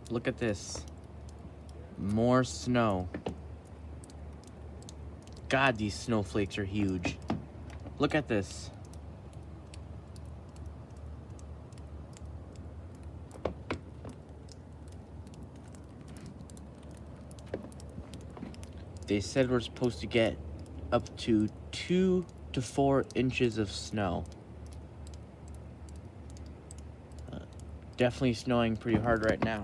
Look at this. More snow. God, these snowflakes are huge. Look at this. They said we're supposed to get up to 2 to 4 inches of snow. Definitely snowing pretty hard right now.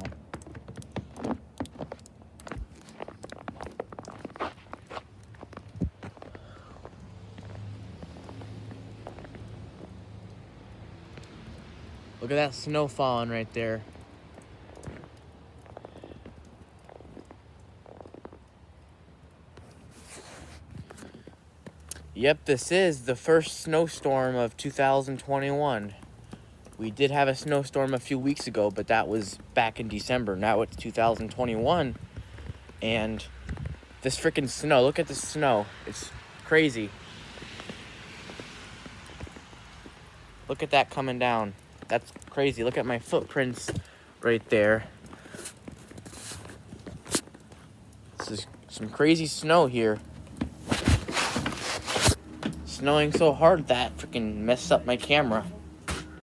Look at that snow falling right there. Yep, this is the first snowstorm of 2021. We did have a snowstorm a few weeks ago, but that was back in December. Now it's 2021, and this freaking snow, look at the snow. It's crazy. Look at that coming down. That's crazy. Look at my footprints right there. This is some crazy snow here. Snowing so hard that freaking messed up my camera.